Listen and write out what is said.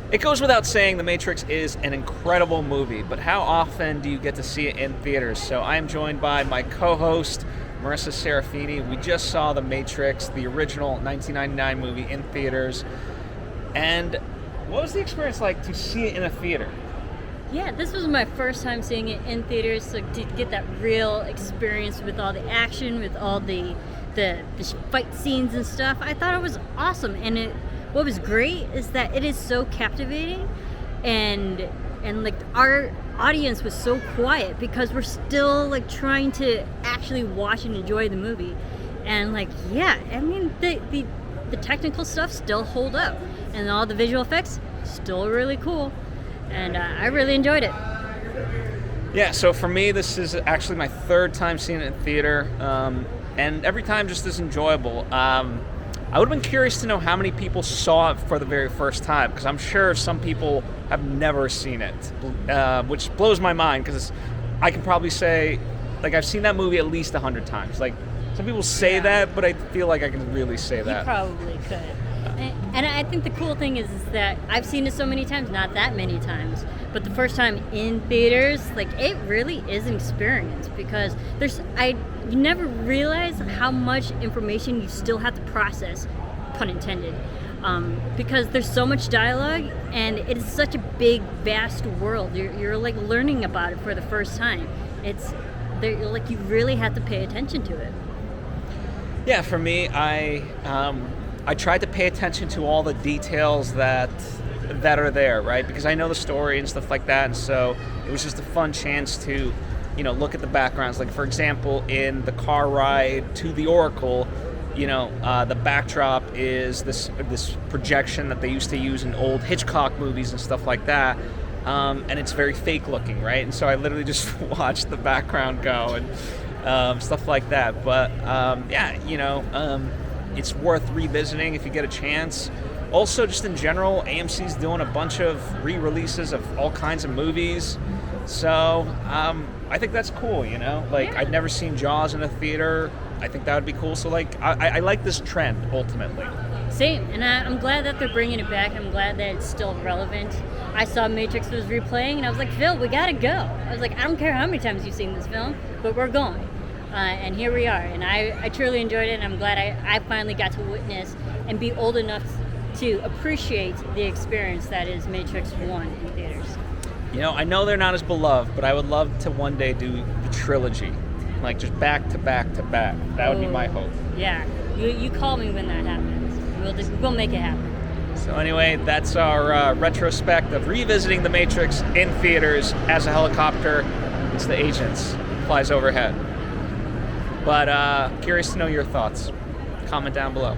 It goes without saying, The Matrix is an incredible movie, but how often do you get to see it in theaters? So I am joined by my co-host, Marisa Serafini. We just saw The Matrix, the original 1999 movie, in theaters. And what was the experience like to see it in a theater? Yeah, this was my first time seeing it in theaters, so to get that real experience with all the action, with all the fight scenes and stuff, I thought it was awesome. And what was great is that it is so captivating, and like our audience was so quiet because we're still like trying to actually watch and enjoy the movie. And like, yeah, I mean the technical stuff still hold up, and all the visual effects still really cool. And I really enjoyed it. Yeah, so for me, this is actually my third time seeing it in theater, and every time just as enjoyable. I would have been curious to know how many people saw it for the very first time, because I'm sure some people have never seen it, which blows my mind, because I can probably say, like, I've seen that movie at least 100 times. Like, some people say that, but I feel like I can really say that. You probably could. And I think the cool thing is that I've seen it so many times, not that many times, but the first time in theaters, like, it really is an experience, because you never realize how much information you still have to process, pun intended, because there's so much dialogue, and it is such a big, vast world. You're like learning about it for the first time. Like, you really have to pay attention to it. Yeah, for me, I tried to pay attention to all the details that are there, right? Because I know the story and stuff like that, and so it was just a fun chance to, look at the backgrounds. Like, for example, in the car ride to the Oracle, the backdrop is this projection that they used to use in old Hitchcock movies and stuff like that, and it's very fake looking, right? And so I literally just watched the background go and stuff like that. But it's worth revisiting if you get a chance. Also, just in general, AMC's doing a bunch of re-releases of all kinds of movies. So I think that's cool, Like, I'd never seen Jaws in a theater. I think that would be cool. So, like, I like this trend, ultimately. Same. And I'm glad that they're bringing it back. I'm glad that it's still relevant. I saw Matrix was replaying, and I was like, Phil, we gotta go. I was like, I don't care how many times you've seen this film, but we're going. And here we are, and I truly enjoyed it, and I'm glad I finally got to witness and be old enough to appreciate the experience that is Matrix 1 in theaters. I know they're not as beloved, but I would love to one day do the trilogy, like just back to back to back. That would be my hope. Yeah, you call me when that happens. We'll make it happen. So anyway, that's our retrospect of revisiting The Matrix in theaters as a helicopter. It's the Agents, flies overhead. But curious to know your thoughts. Comment down below.